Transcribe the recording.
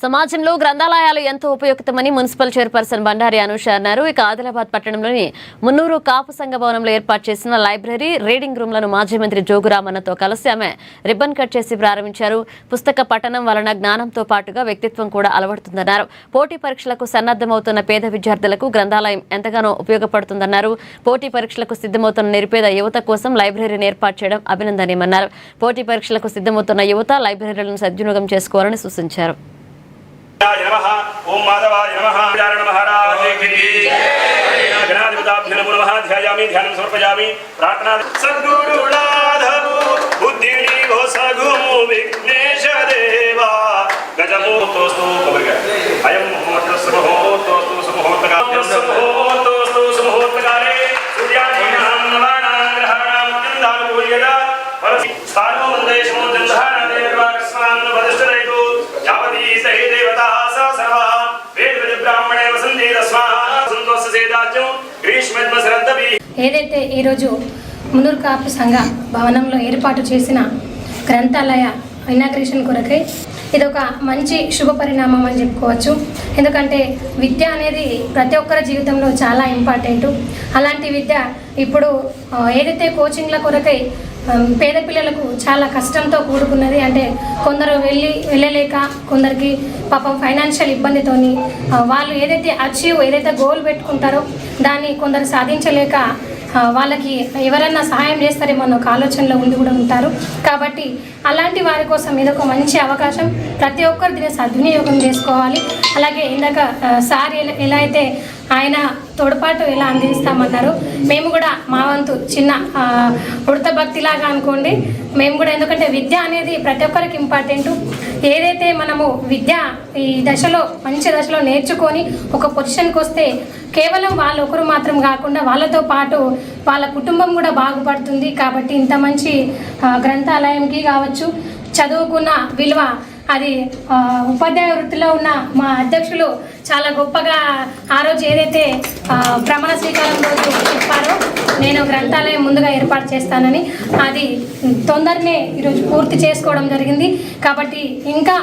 సమాజంలో గ్రంథాలయాలు ఎంతో ఉపయుక్తమని మున్సిపల్ చైర్పర్సన్ బండారి అనూష అన్నారు. ఇక ఆదిలాబాద్ పట్టణంలోని మున్నూరు కాపు సంఘ భవనంలో ఏర్పాటు చేసిన లైబ్రరీ, రీడింగ్ రూమ్లను మాజీ మంత్రి జోగురామన్నతో కలిసి ఆమె రిబ్బన్ కట్ చేసి ప్రారంభించారు. పుస్తక పఠనం వలన జ్ఞానంతో పాటుగా వ్యక్తిత్వం కూడా అలవడుతుందన్నారు. పోటీ పరీక్షలకు సన్నద్ధమవుతున్న పేద విద్యార్థులకు గ్రంథాలయం ఎంతగానో ఉపయోగపడుతుందన్నారు. పోటీ పరీక్షలకు సిద్ధమవుతున్న నిరుపేద యువత కోసం లైబ్రరీని ఏర్పాటు చేయడం అభినందనీయమన్నారు. పోటీ పరీక్షలకు సిద్ధమవుతున్న యువత లైబ్రరీలను సద్వినియోగం చేసుకోవాలని సూచించారు. ओम माधवाय नमः नारायण महाराज की जय गणाधिपताभ्यो नमो नमः ध्यायामि ध्यानं समर्पयामि प्रार्थना सद्गुरुनाथो बुद्धिनी घोषगुमु विघ्नेश देवा गजमोतोस्तु कबरगा अयं मुहूर्तस्य मुहूर्तोस्तु सुमुहूर्तकाले सुमुहूर्तकाले सूर्यादीनां नवानां ग्रहाणां चन्द्रानुकूल्यता परसि स्थानो वन्देशो चन्द्रहाना देववाक्स्वान् वदिष्ठरेतु यावती सहि देवता सा सर्वा वेद ब्राह्मणे वसन्ति तस्मात् संतोषसेदाज्यो ग्रीष्मद्म श्रद्धभि ఏదైతే ఈరోజు మున్నూరు కాపు సంఘ భవనంలో ఏర్పాటు చేసిన గ్రంథాలయ ఇనాగ్రేషన్ కొరకై ఇది ఒక మంచి శుభ పరిణామం అని చెప్పుకోవచ్చు. ఎందుకంటే విద్య అనేది ప్రతి ఒక్కరి జీవితంలో చాలా ఇంపార్టెంట్. అలాంటి విద్య ఇప్పుడు ఏదైతే కోచింగ్ల కొరకై పేద పిల్లలకు చాలా కష్టంతో కూడుకున్నది. అంటే కొందరు వెళ్ళలేక, కొందరికి పాపం ఫైనాన్షియల్ ఇబ్బందితోని వాళ్ళు ఏదైతే గోల్ పెట్టుకుంటారో దాన్ని కొందరు సాధించలేక వాళ్ళకి ఎవరన్నా సహాయం చేస్తారేమో అన్న ఒక ఆలోచనలో ఉండి కూడా ఉంటారు. కాబట్టి అలాంటి వారి కోసం ఇదొక మంచి అవకాశం. ప్రతి ఒక్కరు దీన్ని సద్వినియోగం చేసుకోవాలి. అలాగే ఇందాక సార్ ఎలా అయితే ఆయన తోడ్పాటు ఎలా అందిస్తామన్నారు, మేము కూడా మా వంతు చిన్న ఉడత భక్తిలాగా అనుకోండి. మేము కూడా, ఎందుకంటే విద్య అనేది ప్రతి ఒక్కరికి ఇంపార్టెంట్. ఏదైతే మనము విద్య ఈ దశలో మంచి దశలో నేర్చుకొని ఒక పొజిషన్కి వస్తే కేవలం వాళ్ళు ఒకరు మాత్రం కాకుండా వాళ్ళతో పాటు వాళ్ళ కుటుంబం కూడా బాగుపడుతుంది. కాబట్టి ఇంత మంచి గ్రంథాలయంకి కావచ్చు, చదువుకున్న విలువ అది ఉపాధ్యాయ వృత్తిలో ఉన్న మా అధ్యక్షులు చాలా గొప్పగా ఆ రోజు ఏదైతే ప్రమాణ స్వీకారం రోజు చెప్పారో, నేను గ్రంథాలయం ముందుగా ఏర్పాటు చేస్తానని, అది తొందరనే ఈరోజు పూర్తి చేసుకోవడం జరిగింది. కాబట్టి ఇంకా